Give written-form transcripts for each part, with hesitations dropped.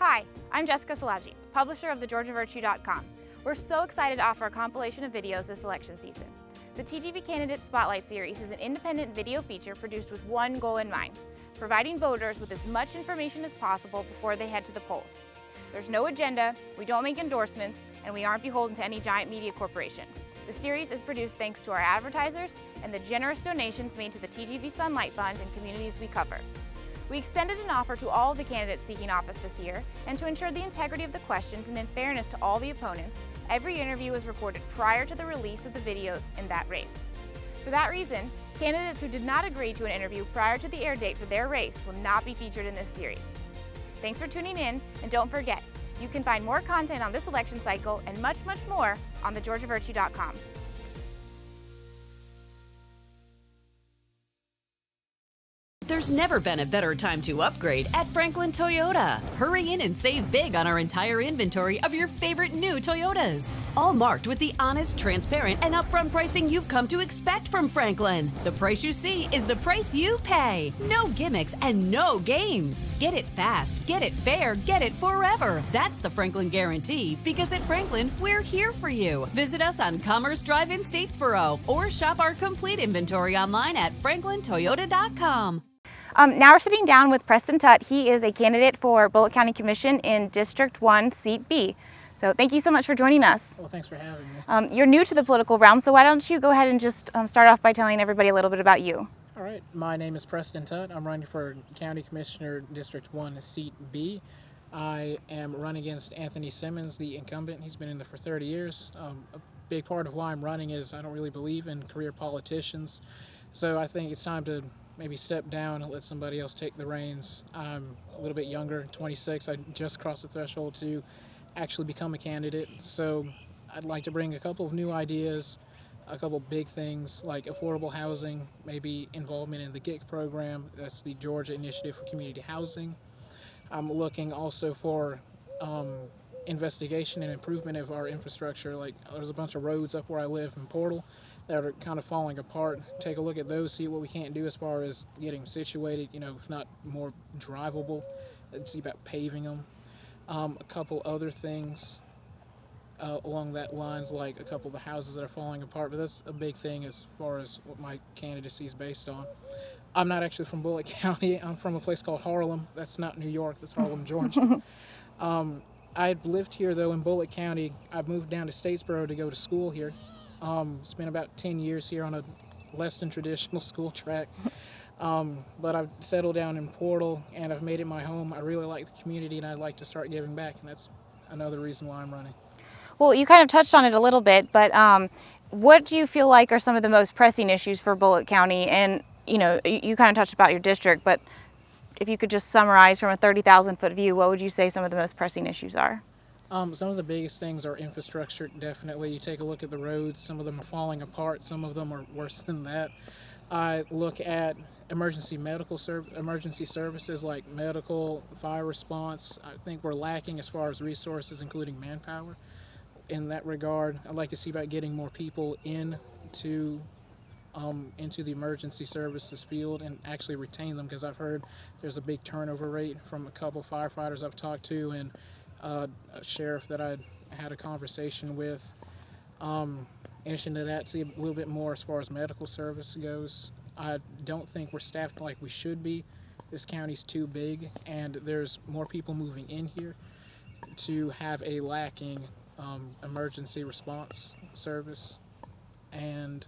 Hi, I'm Jessica Salaji, publisher of thegeorgiavirtue.com. We're so excited to offer a compilation of videos this election season. The TGV Candidate Spotlight Series is an independent video feature produced with one goal in mind: providing voters with as much information as possible before they head to the polls. There's no agenda, we don't make endorsements, and we aren't beholden to any giant media corporation. The series is produced thanks to our advertisers and the generous donations made to the TGV Sunlight Fund and communities we cover. We extended an offer to all of the candidates seeking office this year, and to ensure the integrity of the questions and in fairness to all the opponents, every interview was recorded prior to the release of the videos in that race. For that reason, candidates who did not agree to an interview prior to the air date for their race will not be featured in this series. Thanks for tuning in, and don't forget, you can find more content on this election cycle and much, much more on thegeorgiavirtue.com. There's never been a better time to upgrade at Franklin Toyota. Hurry in and save big on our entire inventory of your favorite new Toyotas. All marked with the honest, transparent, and upfront pricing you've come to expect from Franklin. The price you see is the price you pay. No gimmicks and no games. Get it fast, get it fair, get it forever. That's the Franklin guarantee, because at Franklin, we're here for you. Visit us on Commerce Drive in Statesboro or shop our complete inventory online at franklintoyota.com. Now we're sitting down with Preston Tutt. He is a candidate for Bulloch County Commission in District 1, Seat B. So thank you so much for joining us. Well, thanks for having me. You're new to the political realm, so why don't you go ahead and just start off by telling everybody a little bit about you. All right, my name is Preston Tutt. I'm running for County Commissioner District 1, Seat B. I am running against Anthony Simmons, the incumbent. He's been in there for 30 years. A big part of why I'm running is I don't really believe in career politicians. So I think it's time to maybe step down and let somebody else take the reins. I'm a little bit younger, 26. I just crossed the threshold to actually become a candidate. So I'd like to bring a couple of new ideas, a couple of big things like affordable housing, maybe involvement in the GIC program. That's the Georgia Initiative for Community Housing. I'm looking also for investigation and improvement of our infrastructure. Like, there's a bunch of roads up where I live in Portal that are kind of falling apart. Take a look at those, see what we can't do as far as getting them situated, if not more drivable, and see about paving them. A couple other things along that lines, like a couple of the houses that are falling apart, but that's a big thing as far as what my candidacy is based on. I'm not actually from Bulloch County. I'm from a place called Harlem. That's not New York, that's Harlem, Georgia. I've lived here, though, in Bulloch County. I've moved down to Statesboro to go to school here. Spent about 10 years here on a less than traditional school track. But I've settled down in Portal, and I've made it my home. I really like the community, and I'd like to start giving back, and that's another reason why I'm running. Well, you kind of touched on it a little bit, but what do you feel like are some of the most pressing issues for Bulloch County? And, you kind of touched about your district, but if you could just summarize from a 30,000-foot view, what would you say some of the most pressing issues are? Some of the biggest things are infrastructure, definitely. You take a look at the roads, some of them are falling apart, some of them are worse than that. I look at emergency services like medical, fire response. I think we're lacking as far as resources, including manpower. In that regard, I'd like to see about getting more people into the emergency services field and actually retain them, because I've heard there's a big turnover rate from a couple firefighters I've talked to and a sheriff that I had a conversation with. In addition to that, see a little bit more as far as medical service goes. I don't think we're staffed like we should be. This county's too big, and there's more people moving in here to have a lacking emergency response service. And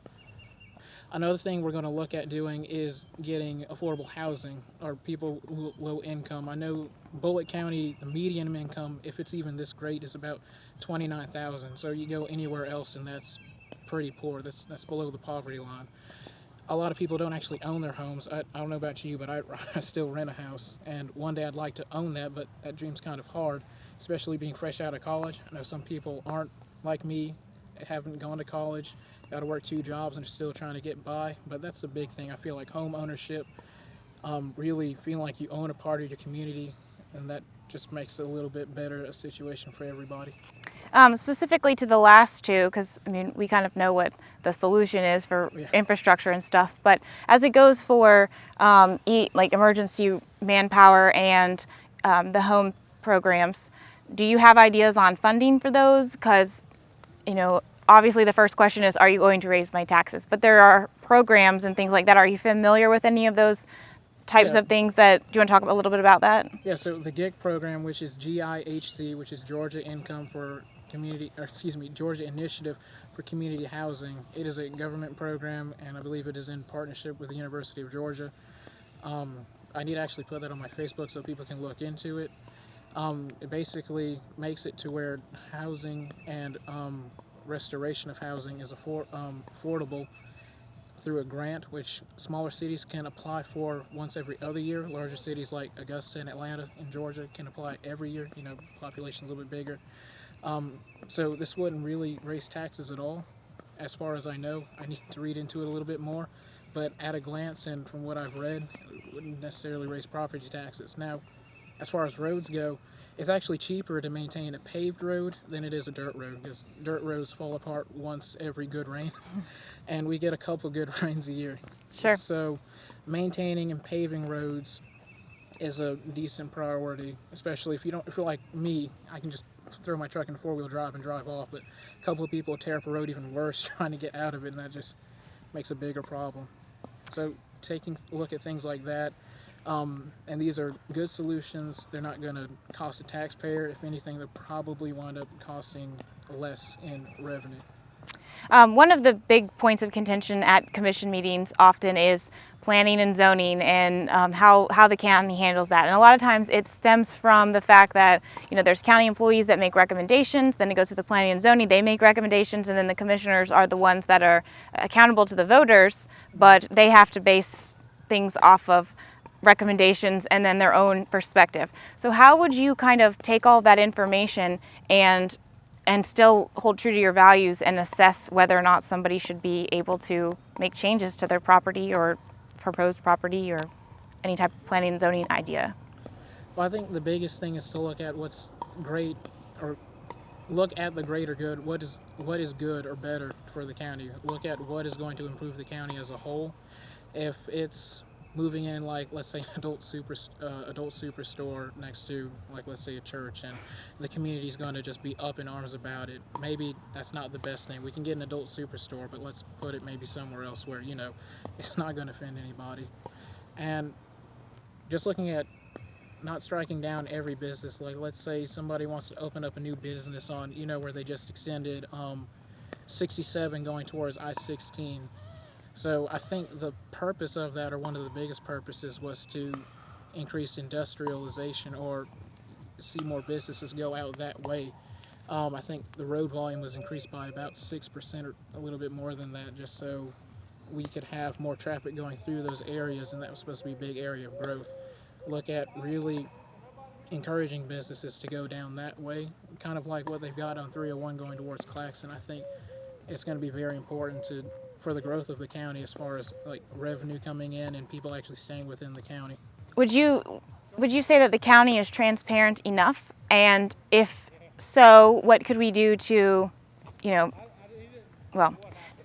another thing we're going to look at doing is getting affordable housing, or people low income. I know Bulloch County, the median income, if it's even this great, is about $29,000. So you go anywhere else and that's pretty poor. That's below the poverty line. A lot of people don't actually own their homes. I don't know about you, but I still rent a house. And one day I'd like to own that, but that dream's kind of hard, especially being fresh out of college. I know some people aren't like me, haven't gone to college, got to work 2 jobs and are still trying to get by. But that's the big thing. I feel like home ownership, really feeling like you own a part of your community, and that just makes it a little bit better a situation for everybody. Specifically to the last two, because we kind of know what the solution is for infrastructure and stuff, but as it goes for like emergency manpower and the home programs. Do you have ideas on funding for those? Because, obviously the first question is, are you going to raise my taxes? But there are programs and things like that. Are you familiar with any of those types of things do you want to talk a little bit about that? Yeah, so the GIC program, which is GIHC, which is Georgia Georgia Initiative for Community Housing. It is a government program, and I believe it is in partnership with the University of Georgia. I need to actually put that on my Facebook so people can look into it. It basically makes it to where housing and restoration of housing is affordable through a grant, which smaller cities can apply for once every other year. Larger cities like Augusta and Atlanta in Georgia can apply every year. Population's a little bit bigger. So this wouldn't really raise taxes at all, as far as I know. I need to read into it a little bit more, but at a glance and from what I've read, it wouldn't necessarily raise property taxes. Now, as far as roads go, it's actually cheaper to maintain a paved road than it is a dirt road, because dirt roads fall apart once every good rain, and we get a couple good rains a year. Sure. So maintaining and paving roads is a decent priority, especially if you're like me, I can just throw my truck in four-wheel drive and drive off, but a couple of people tear up a road even worse trying to get out of it, and that just makes a bigger problem. So taking a look at things like that, and these are good solutions. They're not going to cost the taxpayer. If anything, they'll probably wind up costing less in revenue. One of the big points of contention at commission meetings often is planning and zoning, and how the county handles that. And a lot of times it stems from the fact that there's county employees that make recommendations, then it goes to the planning and zoning, they make recommendations, and then the commissioners are the ones that are accountable to the voters, but they have to base things off of recommendations and then their own perspective. So how would you kind of take all that information and still hold true to your values and assess whether or not somebody should be able to make changes to their property or proposed property or any type of planning and zoning idea? Well, I think the biggest thing is to look at what's great, or look at the greater good. What is good or better for the county? Look at what is going to improve the county as a whole. If it's moving in, like, let's say, an adult superstore next to, like, let's say, a church, and the community's going to just be up in arms about it, maybe that's not the best thing. We can get an adult superstore, but let's put it maybe somewhere else where it's not going to offend anybody. And just looking at not striking down every business. Like, let's say somebody wants to open up a new business on where they just extended 67 going towards I-16. So I think the purpose of that, or one of the biggest purposes, was to increase industrialization or see more businesses go out that way. I think the road volume was increased by about 6% or a little bit more than that, just so we could have more traffic going through those areas, and that was supposed to be a big area of growth. Look at really encouraging businesses to go down that way, kind of like what they've got on 301 going towards Claxton. I think it's going to be very important for the growth of the county, as far as like revenue coming in and people actually staying within the county. Would you say that the county is transparent enough? And if so, what could we do to, do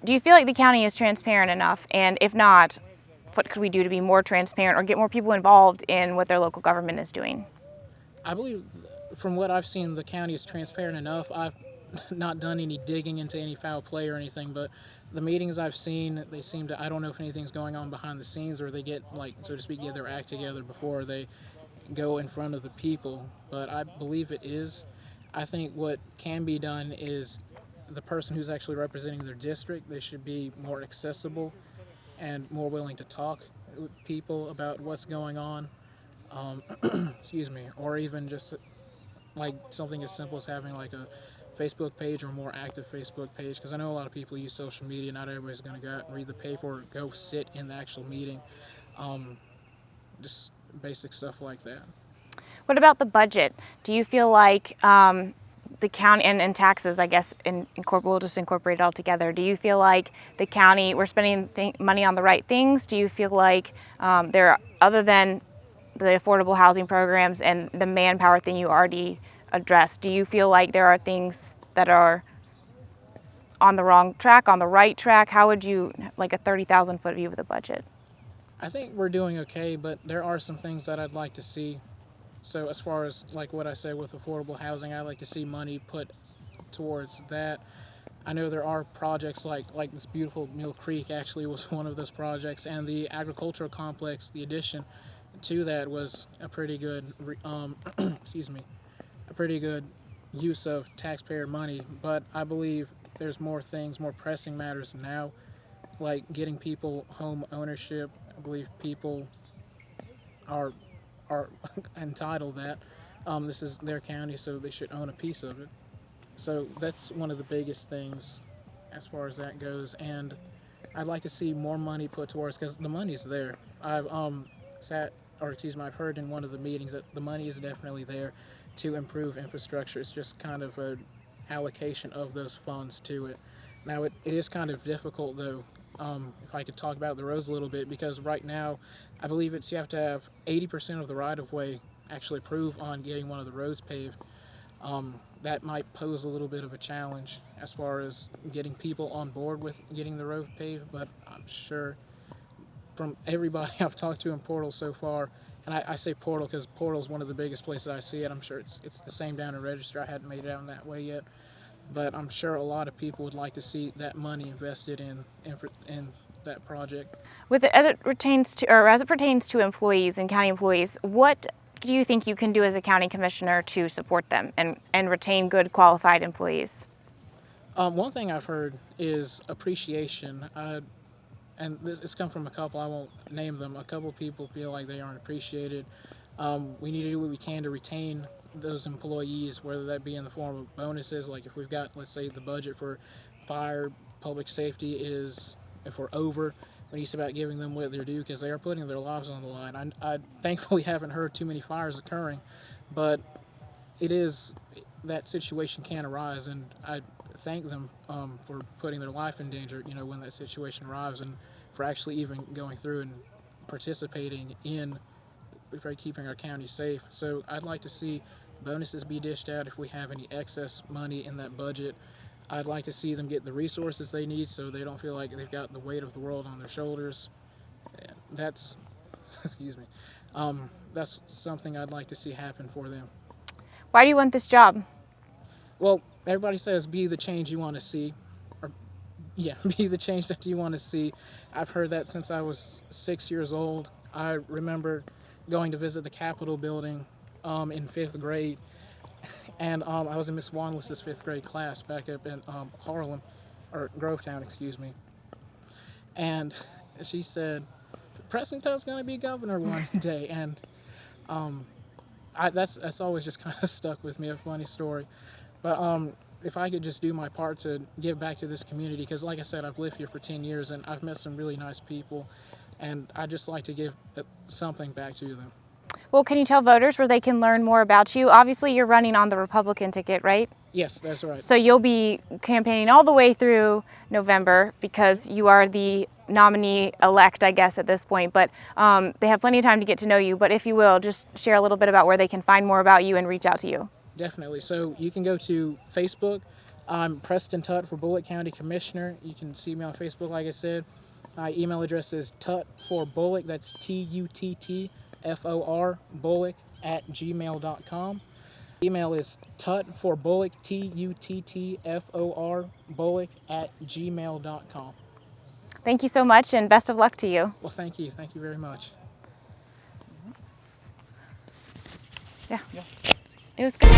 you feel like the county is transparent enough? And if not, what could we do to be more transparent or get more people involved in what their local government is doing? I believe, from what I've seen, the county is transparent enough. I've not done any digging into any foul play or anything, but the meetings I've seen, they seem to, I don't know if anything's going on behind the scenes, or they get, like, so to speak, get their act together before they go in front of the people, but I believe it is. I think what can be done is the person who's actually representing their district, they should be more accessible and more willing to talk with people about what's going on. Excuse me, or even just like something as simple as having like a Facebook page, or a more active Facebook page, because I know a lot of people use social media. Not everybody's going to go out and read the paper or go sit in the actual meeting. Just basic stuff like that. What about the budget? Do you feel like the county, and taxes, I guess, we'll just incorporate it all together. Do you feel like the county, we're spending money on the right things? Do you feel like there, other than the affordable housing programs and the manpower thing you already addressed, do you feel like there are things that are on the wrong track, on the right track? How would you, like a 30,000 foot view of the budget? I think we're doing okay, but there are some things that I'd like to see So as far as like what I said with affordable housing, I like to see money put towards that. I know there are projects like this beautiful Mill Creek actually was one of those projects, and the agricultural complex, the addition to that was a pretty good, excuse me, a pretty good use of taxpayer money. But I believe there's more things, more pressing matters now, like getting people home ownership. I believe people are entitled that. This is their county, so they should own a piece of it. So that's one of the biggest things as far as that goes. And I'd like to see more money put towards, because the money's there. I've I've heard in one of the meetings that the money is definitely there to improve infrastructure. It's just kind of an allocation of those funds to it. Now it is kind of difficult though, if I could talk about the roads a little bit, because right now I believe you have to have 80% of the right-of-way actually approve on getting one of the roads paved. That might pose a little bit of a challenge as far as getting people on board with getting the road paved, but I'm sure from everybody I've talked to in Portal so far, and I say Portal because Portal is one of the biggest places I see it. I'm sure it's the same down in Register. I hadn't made it down that way yet, but I'm sure a lot of people would like to see that money invested in that project. As it pertains to employees and county employees, what do you think you can do as a county commissioner to support them and retain good qualified employees? One thing I've heard is appreciation. And it's come from a couple, I won't name them. A couple people feel like they aren't appreciated. We need to do what we can to retain those employees, whether that be in the form of bonuses, like if we've got, let's say, the budget for fire, public safety is, if we're over, we need to about giving them what they're due, because they are putting their lives on the line. I thankfully haven't heard too many fires occurring, but that situation can arise, and I thank them for putting their life in danger, when that situation arrives, and for actually even going through and participating in keeping our county safe. So I'd like to see bonuses be dished out if we have any excess money in that budget. I'd like to see them get the resources they need so they don't feel like they've got the weight of the world on their shoulders. That's, excuse me, that's something I'd like to see happen for them. Why do you want this job? Well, everybody says be the change you want to see. Be the change that you want to see. I've heard that since I was 6 years old. I remember going to visit the Capitol building in 5th grade, and I was in Miss Wanless's 5th grade class back up in Harlem, or Grovetown, excuse me. And she said, Preston Tutt's going to be governor one day, and that's always just kind of stuck with me, a funny story. But if I could just do my part to give back to this community, because like I said, I've lived here for 10 years and I've met some really nice people, and I'd just like to give something back to them. Well, can you tell voters where they can learn more about you? Obviously, you're running on the Republican ticket, right? Yes, that's right. So you'll be campaigning all the way through November because you are the nominee-elect, I guess, at this point. But they have plenty of time to get to know you. But if you will, just share a little bit about where they can find more about you and reach out to you. Definitely. So you can go to Facebook. I'm Preston Tutt for Bulloch County Commissioner. You can see me on Facebook, like I said. My email address is tuttforbulloch, that's TUTTFOR, Bulloch @gmail.com. Email is tuttforbulloch, TUTTFOR, Bulloch @gmail.com. Thank you so much, and best of luck to you. Well, thank you. Thank you very much. Yeah. It was good.